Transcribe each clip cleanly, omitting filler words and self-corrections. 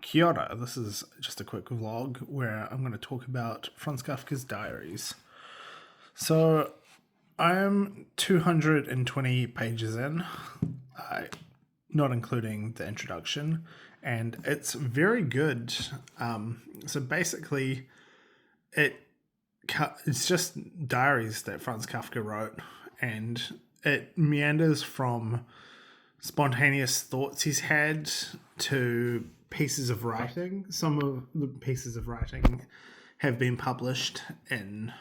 Kia ora. This is just a quick vlog where I'm going to talk about Franz Kafka's Diaries. So, I'm 220 pages in, not including the introduction, and it's very good. So basically, it's just diaries that Franz Kafka wrote, and it meanders from spontaneous thoughts he's had to pieces of writing. Some of the pieces of writing have been published in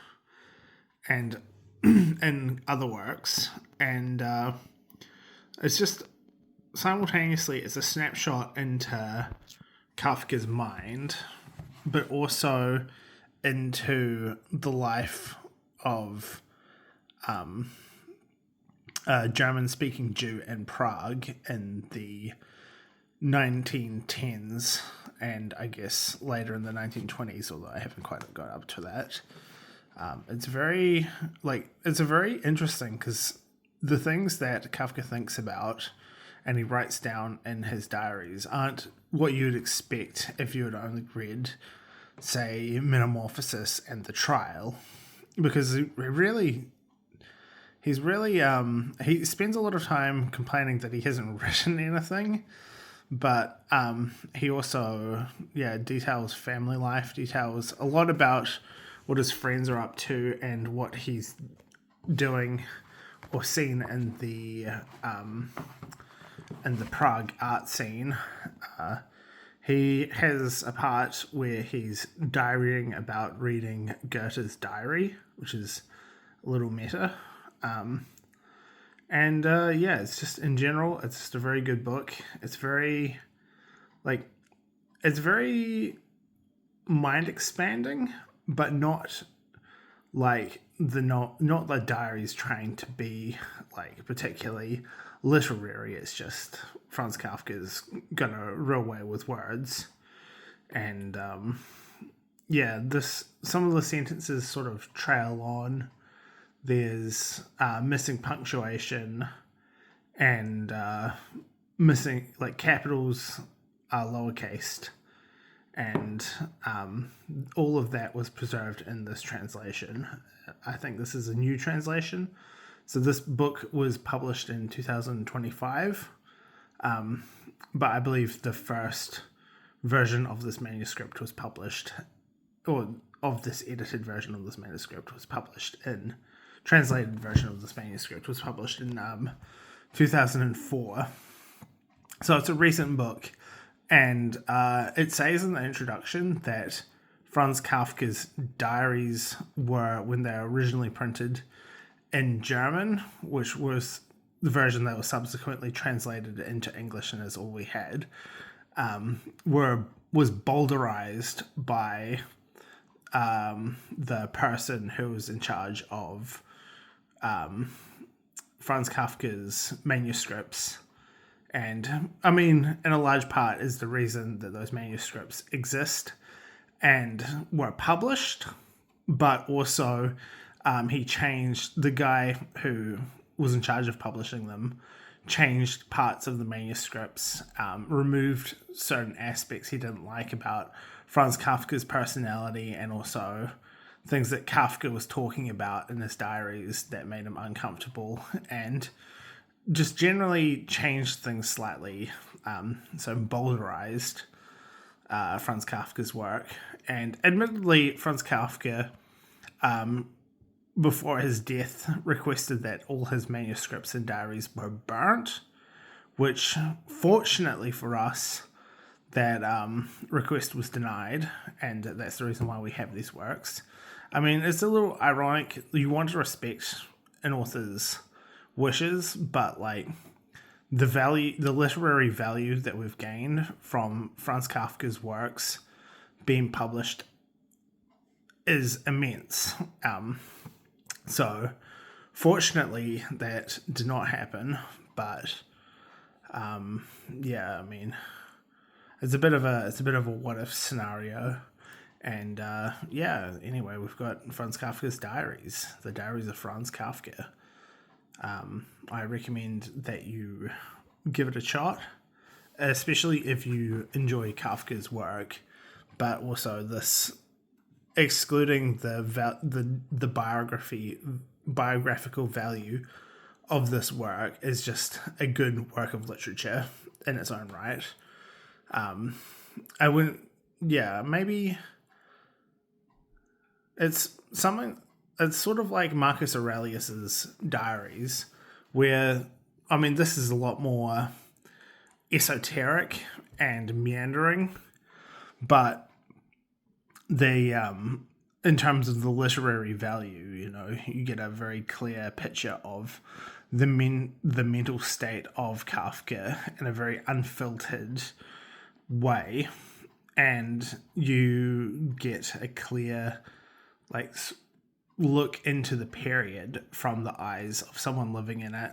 other works, and it's just simultaneously it's a snapshot into Kafka's mind, but also into the life of a German-speaking Jew in Prague in the 1910s, and I guess later in the 1920s, although I haven't quite got up to that. It's very interesting because the things that Kafka thinks about and he writes down in his diaries aren't what you'd expect if you had only read, say, Metamorphosis and The Trial, because he spends a lot of time complaining that he hasn't written anything, but he also details family life, details a lot about what his friends are up to and what he's doing or seen in the Prague art scene. He has a part where he's diarying about reading Goethe's diary, which is a little meta. It's just in general, it's just a very good book. It's very mind expanding, but not like not the diaries trying to be like particularly literary. It's just Franz Kafka's got a real way with words, and some of the sentences sort of trail on. There's missing punctuation and missing, like, capitals are lowercased, and all of that was preserved in this translation. I think this is a new translation. So this book was published in 2025, but I believe the first version of this manuscript was published, or of this edited version of this manuscript was published in translated version of this manuscript was published in 2004. So it's a recent book, and it says in the introduction that Franz Kafka's diaries were, when they were originally printed in German, which was the version that was subsequently translated into English and is all we had, was bowdlerized by the person who was in charge of Franz Kafka's manuscripts. And I mean, in a large part is the reason that those manuscripts exist and were published, but also the guy who was in charge of publishing them changed parts of the manuscripts, removed certain aspects he didn't like about Franz Kafka's personality, and also things that Kafka was talking about in his diaries that made him uncomfortable, and just generally changed things slightly, so bowdlerized Franz Kafka's work. And admittedly, Franz Kafka, before his death, requested that all his manuscripts and diaries were burnt, which, fortunately for us, that request was denied, and that's the reason why we have these works. I mean, it's a little ironic. You want to respect an author's wishes, but like the literary value that we've gained from Franz Kafka's works being published is immense. So fortunately that did not happen, but I mean, it's a bit of a what if scenario. And anyway, we've got Franz Kafka's diaries, the Diaries of Franz Kafka. I recommend that you give it a shot. especially if you enjoy Kafka's work, but also this excluding the biographical value of this work is just a good work of literature in its own right. I wouldn't, yeah, maybe it's something, it's sort of like Marcus Aurelius's Diaries, where, I mean, this is a lot more esoteric and meandering, but they, in terms of the literary value, you know, you get a very clear picture of the mental state of Kafka in a very unfiltered way, and you get a clear, like, look into the period from the eyes of someone living in it.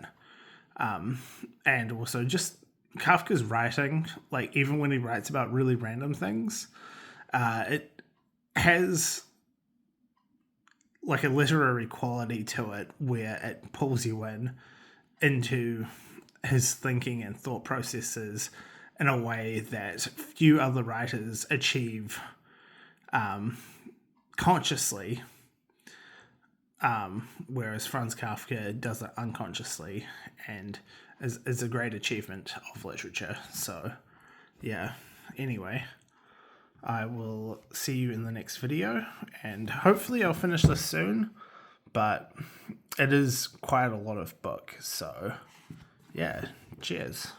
And also just Kafka's writing, like, even when he writes about really random things, it has like a literary quality to it where it pulls you into his thinking and thought processes in a way that few other writers achieve consciously, whereas Franz Kafka does it unconsciously and is a great achievement of literature. So, yeah, anyway, I will see you in the next video, and hopefully I'll finish this soon, but it is quite a lot of book, so yeah, cheers.